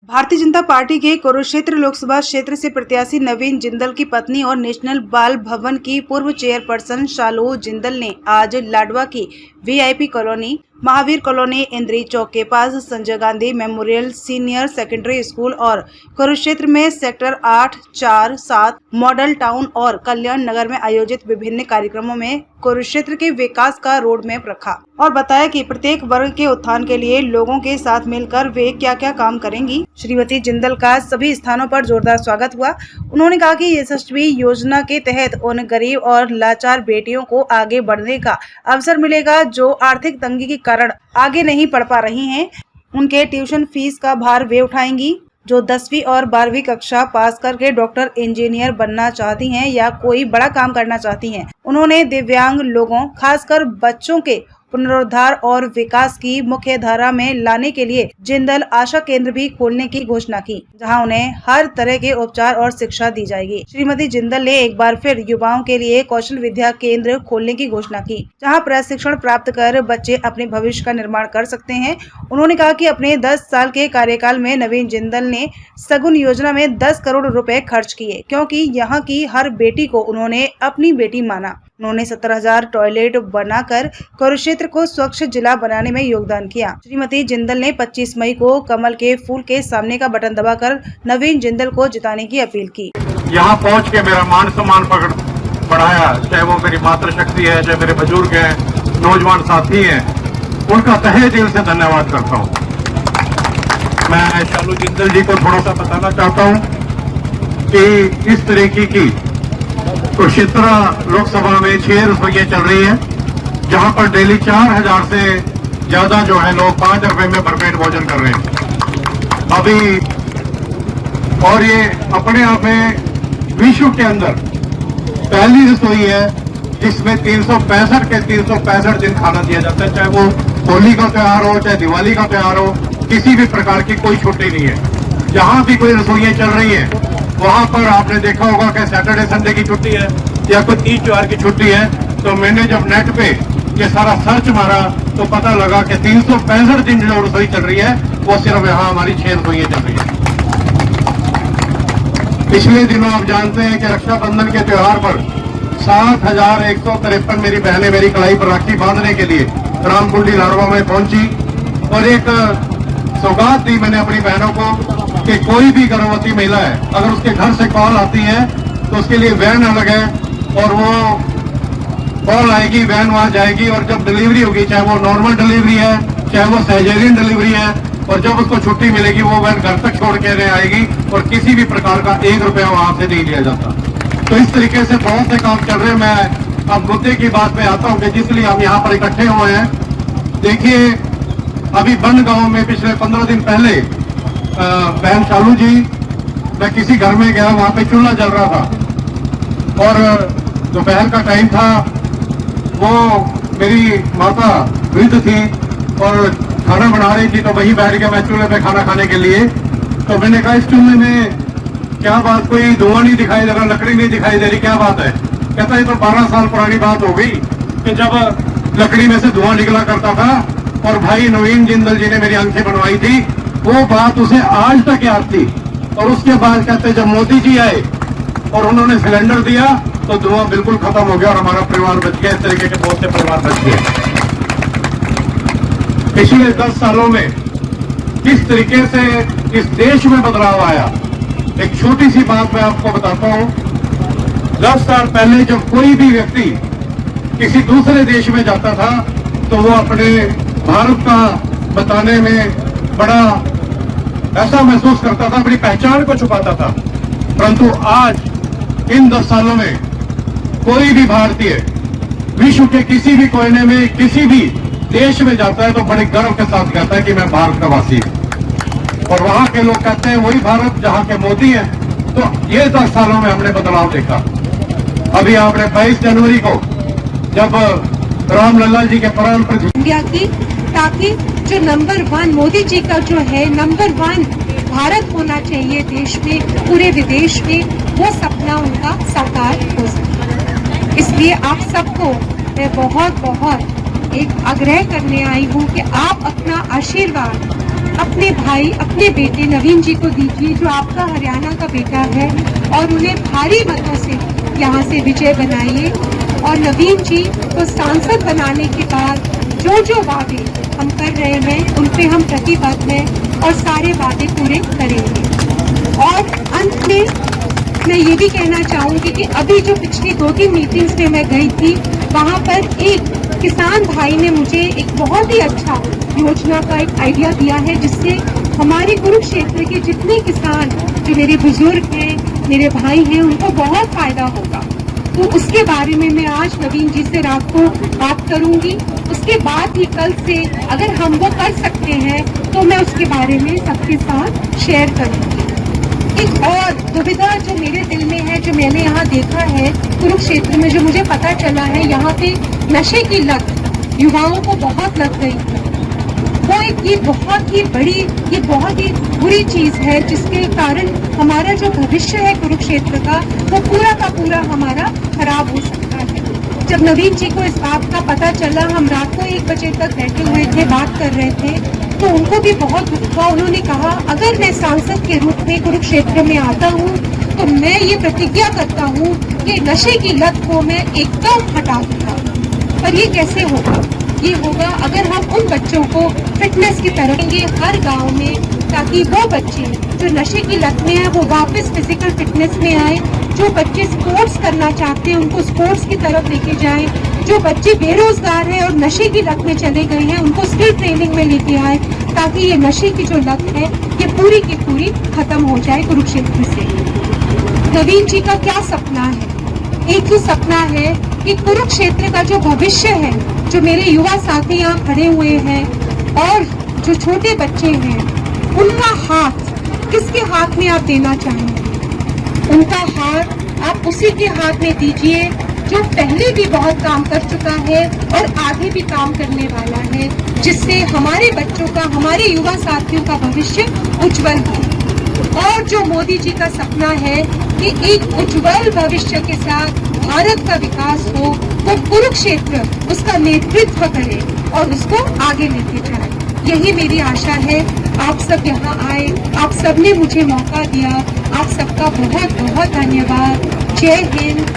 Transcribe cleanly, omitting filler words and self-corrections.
Bharatiya Janata party के कुरुक्षेत्र लोकसभा क्षेत्र से प्रत्याशी नवीन जिंदल की पत्नी और नेशनल बाल भवन की पूर्व चेयरपर्सन शालू जिंदल ने आज लाडवा की VIP colony, Mahavir colony, Indri चौक के पास Sanjay Gandhi memorial senior secondary school और कुरुक्षेत्र में सेक्टर 8, 4, 7 मॉडल टाउन और कल्याण नगर में आयोजित विभिन्न कार्यक्रमों में कुरुक्षेत्र के विकास का रोड मैप रखा और बताया कि प्रत्येक वर्ग के उत्थान के लिए लोगों के साथ मिलकर वे क्या क्या काम करेंगी। श्रीमती जिंदल का सभी स्थानों पर जोरदार स्वागत हुआ। उन्होंने कहा कि यशस्वी योजना के तहत उन गरीब और लाचार बेटियों को आगे बढ़ने का अवसर मिलेगा जो आर्थिक तंगी के कारण आगे नहीं पढ़ पा रही हैं। उनके ट्यूशन फीस का भार वे उठाएंगी। जो 10वीं और 12वीं कक्षा पास करके डॉक्टर, इंजीनियर बनना चाहती हैं या कोई बड़ा काम करना चाहती हैं। उन्होंने दिव्यांग लोगों, खासकर बच्चों के पुनरुद्धार और विकास की मुख्य धारा में लाने के लिए जिंदल आशा केंद्र भी खोलने की घोषणा की, जहां उन्हें हर तरह के उपचार और शिक्षा दी जाएगी। श्रीमती जिंदल ने एक बार फिर युवाओं के लिए कौशल विद्या केंद्र खोलने की घोषणा की, जहां प्रशिक्षण प्राप्त कर बच्चे अपने भविष्य का निर्माण कर सकते हैं। उन्होंने कहा कि अपने 10 साल के कार्यकाल में नवीन जिंदल ने सगुन योजना में 10 करोड़ रुपए खर्च किए, क्योंकि यहाँ की हर बेटी को उन्होंने अपनी बेटी माना। उन्होंने 17,000 टॉयलेट बनाकर कुरुक्षेत्र को स्वच्छ जिला बनाने में योगदान किया। श्रीमती जिंदल ने 25 मई को कमल के फूल के सामने का बटन दबाकर नवीन जिंदल को जिताने की अपील की। यहाँ पहुँच के मेरा मान सम्मान बढ़ाया, चाहे वो मेरी मातृशक्ति है, चाहे मेरे बुजुर्ग हैं, नौजवान साथी हैं, उनका तहे दिल से धन्यवाद करता हूँ। मैं शालू जिंदल जी को थोड़ा सा बताना चाहता हूँ कि इस तरीके की कुरुक्षेत्र लोकसभा में 6 रसोइयाँ चल रही है, जहां पर डेली 4,000 से ज्यादा जो है लोग 5 रुपए में भरपेट भोजन कर रहे हैं अभी। और ये अपने आप में विश्व के अंदर पहली रसोई है जिसमें 365 के 365 दिन खाना दिया जाता है, चाहे वो होली का त्योहार हो, चाहे दिवाली का त्योहार हो, किसी भी प्रकार की कोई छुट्टी नहीं है। जहां भी कोई रसोइयाँ चल रही है वहां पर आपने देखा होगा कि सैटरडे संडे की छुट्टी है या कोई तीज त्योहार की छुट्टी है। तो मैंने जब नेट पे ये सारा सर्च मारा तो पता लगा कि 365 दिन जो रसोई चल रही है वो सिर्फ यहाँ हमारी 6 रसोइयाँ चल रही है। पिछले दिनों आप जानते हैं कि रक्षाबंधन के त्योहार पर 7,153 मेरी बहनें मेरी कलाई पर राखी बांधने के लिए रामकुंडी लाडवा में पहुंची और एक सौगात दी मैंने अपनी बहनों को कि कोई भी गर्भवती महिला है, अगर उसके घर से कॉल आती है तो उसके लिए वैन अलग है और वो कॉल आएगी, वैन वहां जाएगी और जब डिलीवरी होगी, चाहे वो नॉर्मल डिलीवरी है, चाहे वो सर्जरियन डिलीवरी है, और जब उसको छुट्टी मिलेगी वो वैन घर तक छोड़ के आएगी और किसी भी प्रकार का 1 रुपया वहां से नहीं लिया जाता। तो इस तरीके से बहुत से काम चल रहे हैं। मैं अब मुद्दे की बात में आता हूँ कि जिसलिए हम यहाँ पर इकट्ठे हुए हैं। देखिए, अभी बन गांव में पिछले 15 दिन पहले बहन शालू जी, मैं किसी घर में गया, वहां पे चूल्हा जल रहा था और दोपहर का टाइम था। वो मेरी माता वृद्ध थी और खाना बना रही थी, तो वही बैठ गया मैं चूल्हे पे खाना खाने के लिए। तो मैंने कहा, इस चूल्हे में क्या बात, कोई धुआं नहीं दिखाई दे रहा, लकड़ी नहीं दिखाई दे रही, क्या बात है? कहता है, तो 12 साल पुरानी बात हो गई कि जब लकड़ी में से धुआं निकला करता था और भाई नवीन जिंदल जी ने मेरी आंखें बनवाई थी, वो बात उसे आज तक याद थी। और उसके बाद कहते जब मोदी जी आए और उन्होंने सिलेंडर दिया तो धुआं बिल्कुल खत्म हो गया और हमारा परिवार बच गया। इस तरीके के बहुत से परिवार बच गए। पिछले 10 सालों में किस तरीके से इस देश में बदलाव आया, एक छोटी सी बात मैं आपको बताता हूं। 10 साल पहले जब कोई भी व्यक्ति किसी दूसरे देश में जाता था तो वो अपने भारत का बताने में बड़ा ऐसा महसूस करता था, अपनी पहचान को छुपाता था। परंतु आज इन 10 सालों में कोई भी भारतीय विश्व के किसी भी कोने में किसी भी देश में जाता है तो बड़े गर्व के साथ कहता है कि मैं भारत का वासी हूं। और वहां के लोग कहते हैं वही भारत जहां के मोदी हैं। तो ये 10 सालों में हमने बदलाव देखा। अभी आपने 22 जनवरी को जब रामलला जी के प्राण प्रतिष्ठा की, ताकि जो नंबर 1 मोदी जी का जो है नंबर 1 भारत होना चाहिए देश में, पूरे विदेश में, वो सपना उनका साकार हो सके। इसलिए आप सबको मैं बहुत एक आग्रह करने आई हूँ कि आप अपना आशीर्वाद अपने भाई, अपने बेटे नवीन जी को दीजिए, जो आपका हरियाणा का बेटा है, और उन्हें भारी मतों से यहाँ से विजय बनाइए। और नवीन जी को सांसद बनाने के बाद जो जो वादे हम कर रहे हैं उन पे हम प्रतिबद्ध हैं और सारे वादे पूरे करेंगे। और अंत में मैं ये भी कहना चाहूँगी कि अभी जो पिछली 2-3 मीटिंग्स में मैं गई थी, वहाँ पर एक किसान भाई ने मुझे एक बहुत ही अच्छा योजना का एक आइडिया दिया है, जिससे हमारे कुरुक्षेत्र के जितने किसान, जो मेरे बुजुर्ग हैं, मेरे भाई हैं, उनको बहुत फायदा होगा। तो उसके बारे में मैं आज नवीन जी से रात को बात करूंगी। उसके बाद ही कल से अगर हम वो कर सकते हैं तो मैं उसके बारे में सबके साथ शेयर करूंगी। एक और दुविधा जो मेरे दिल में है, जो मैंने यहाँ देखा है कुरुक्षेत्र में, जो मुझे पता चला है, यहाँ पे नशे की लत युवाओं को बहुत लग गई है। वो एक ये बहुत ही बुरी चीज है, जिसके कारण हमारा जो भविष्य है कुरुक्षेत्र का, वो पूरा का पूरा हमारा खराब हो सकता है। जब नवीन जी को इस बात का पता चला, हम रात को 1 बजे तक बैठे हुए थे, बात कर रहे थे, तो उनको भी बहुत दुख हुआ। उन्होंने कहा, अगर मैं सांसद के रूप में कुरुक्षेत्र में आता हूँ तो मैं ये प्रतिज्ञा करता हूँ कि नशे की लत को मैं एकदम हटा दूंगा। पर ये कैसे होगा? ये होगा अगर हम उन बच्चों को फिटनेस की तरफ लेंगे हर गांव में, ताकि वो बच्चे जो नशे की लत में है वो वापस फिजिकल फिटनेस में आए। जो बच्चे स्पोर्ट्स करना चाहते हैं उनको स्पोर्ट्स की तरफ लेके जाएं। जो बच्चे बेरोजगार हैं और नशे की लत में चले गए हैं उनको स्किल ट्रेनिंग में लेके आए, ताकि ये नशे की जो लत है ये पूरी की पूरी खत्म हो जाए कुरुक्षेत्र से। नवीन जी का क्या सपना है? एक ही सपना है कि कुरुक्षेत्र का जो भविष्य है, जो मेरे युवा साथी यहाँ खड़े हुए हैं और जो छोटे बच्चे हैं, उनका हाथ किसके हाथ में आप देना चाहेंगे? उनका हाथ आप उसी के हाथ में दीजिए जो पहले भी बहुत काम कर चुका है और आगे भी काम करने वाला है, जिससे हमारे बच्चों का, हमारे युवा साथियों का भविष्य उज्जवल हो। और जो मोदी जी का सपना है कि एक उज्जवल भविष्य के साथ भारत का विकास हो, वो कुरुक्षेत्र उसका नेतृत्व करे और उसको आगे लेके जाए। यही मेरी आशा है। आप सब यहाँ आए, आप सबने मुझे मौका दिया, आप सबका बहुत बहुत धन्यवाद। जय हिंद।